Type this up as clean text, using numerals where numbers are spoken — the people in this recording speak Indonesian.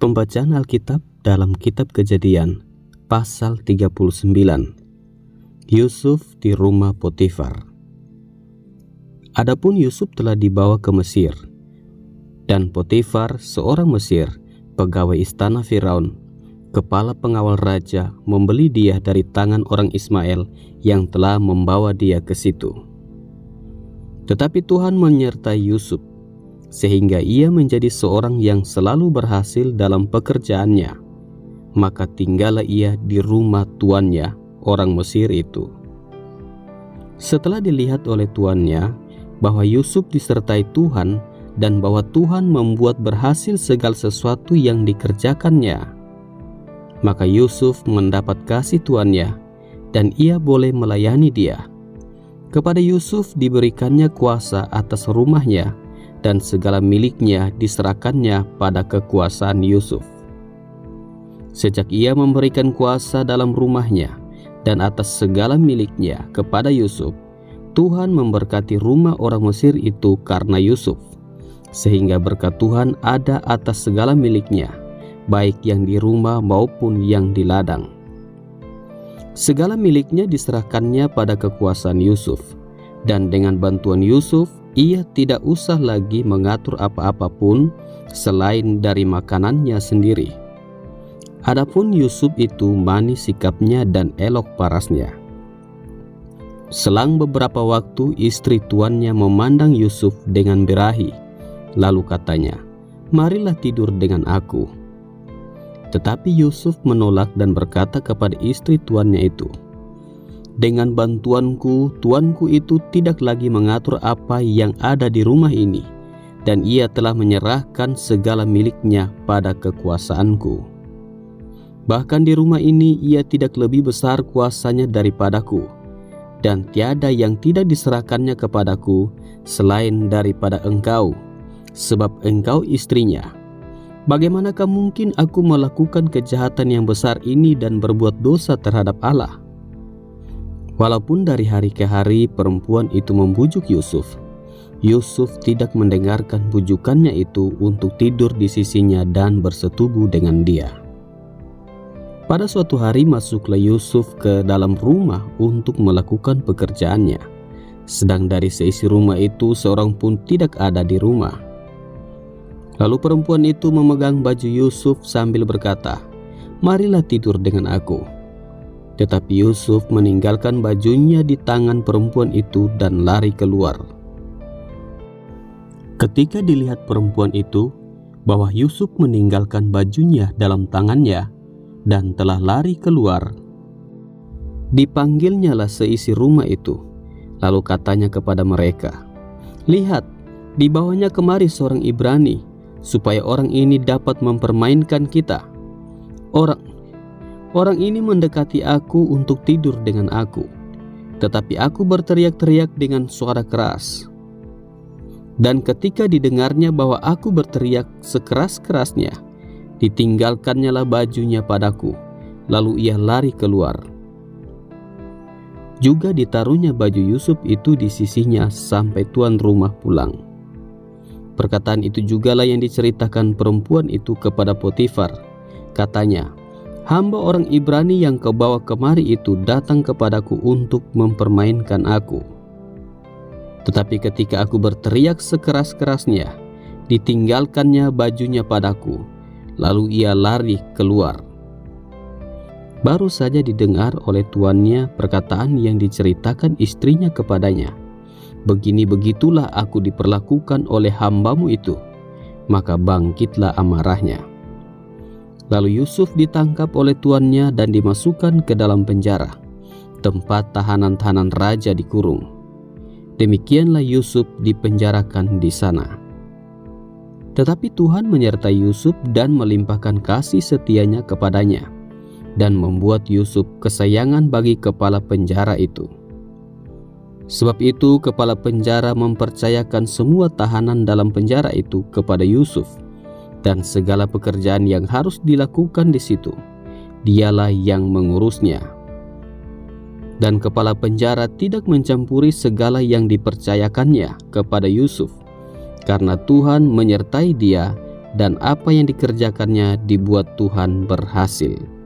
Pembacaan Alkitab dalam Kitab Kejadian, pasal 39. Yusuf di rumah Potifar. Adapun Yusuf telah dibawa ke Mesir, dan Potifar, seorang Mesir, pegawai istana Firaun, kepala pengawal raja, membeli dia dari tangan orang Ismail yang telah membawa dia ke situ. Tetapi Tuhan menyertai Yusuf, sehingga ia menjadi seorang yang selalu berhasil dalam pekerjaannya. Maka tinggallah ia di rumah tuannya, orang Mesir itu. Setelah dilihat oleh tuannya bahwa Yusuf disertai Tuhan dan bahwa Tuhan membuat berhasil segala sesuatu yang dikerjakannya, maka Yusuf mendapat kasih tuannya dan ia boleh melayani dia. Kepada Yusuf diberikannya kuasa atas rumahnya, dan segala miliknya diserahkannya pada kekuasaan Yusuf. Sejak ia memberikan kuasa dalam rumahnya dan atas segala miliknya kepada Yusuf, Tuhan memberkati rumah orang Mesir itu karena Yusuf, sehingga berkat Tuhan ada atas segala miliknya, baik yang di rumah maupun yang di ladang. Segala miliknya diserahkannya pada kekuasaan Yusuf, dan dengan bantuan Yusuf, ia tidak usah lagi mengatur apa-apa pun selain dari makanannya sendiri. Adapun Yusuf itu manis sikapnya dan elok parasnya. Selang beberapa waktu istri tuannya memandang Yusuf dengan birahi, lalu katanya, "Marilah tidur dengan aku." Tetapi Yusuf menolak dan berkata kepada istri tuannya itu, "Dengan bantuanku, tuanku itu tidak lagi mengatur apa yang ada di rumah ini, dan ia telah menyerahkan segala miliknya pada kekuasaanku. Bahkan di rumah ini ia tidak lebih besar kuasanya daripadaku, dan tiada yang tidak diserahkannya kepadaku selain daripada engkau, sebab engkau istrinya. Bagaimanakah mungkin aku melakukan kejahatan yang besar ini dan berbuat dosa terhadap Allah?" Walaupun dari hari ke hari perempuan itu membujuk Yusuf, Yusuf tidak mendengarkan bujukannya itu untuk tidur di sisinya dan bersetubuh dengan dia. Pada suatu hari masuklah Yusuf ke dalam rumah untuk melakukan pekerjaannya, sedang dari seisi rumah itu seorang pun tidak ada di rumah. Lalu perempuan itu memegang baju Yusuf sambil berkata, "Marilah tidur dengan aku." Tetapi Yusuf meninggalkan bajunya di tangan perempuan itu dan lari keluar. Ketika dilihat perempuan itu bahwa Yusuf meninggalkan bajunya dalam tangannya dan telah lari keluar, dipanggilnyalah seisi rumah itu. Lalu katanya kepada mereka, "Lihat, dibawanya kemari seorang Ibrani, supaya orang ini dapat mempermainkan kita. Orang ini mendekati aku untuk tidur dengan aku, tetapi aku berteriak-teriak dengan suara keras. Dan ketika didengarnya bahwa aku berteriak sekeras-kerasnya, ditinggalkannyalah bajunya padaku, lalu ia lari keluar. Juga ditaruhnya baju Yusuf itu di sisinya sampai tuan rumah pulang." Perkataan itu jugalah yang diceritakan perempuan itu kepada Potifar. Katanya, "Hamba orang Ibrani yang kau bawa kemari itu datang kepadaku untuk mempermainkan aku. Tetapi ketika aku berteriak sekeras-kerasnya, ditinggalkannya bajunya padaku, lalu ia lari keluar." Baru saja didengar oleh tuannya perkataan yang diceritakan istrinya kepadanya, "Begini-begitulah aku diperlakukan oleh hambamu itu." Maka bangkitlah amarahnya. Lalu Yusuf ditangkap oleh tuannya dan dimasukkan ke dalam penjara, tempat tahanan-tahanan raja dikurung. Demikianlah Yusuf dipenjarakan di sana. Tetapi Tuhan menyertai Yusuf dan melimpahkan kasih setianya kepadanya, dan membuat Yusuf kesayangan bagi kepala penjara itu. Sebab itu kepala penjara mempercayakan semua tahanan dalam penjara itu kepada Yusuf, dan segala pekerjaan yang harus dilakukan di situ, dialah yang mengurusnya. Dan kepala penjara tidak mencampuri segala yang dipercayakannya kepada Yusuf, karena Tuhan menyertai dia dan apa yang dikerjakannya dibuat Tuhan berhasil.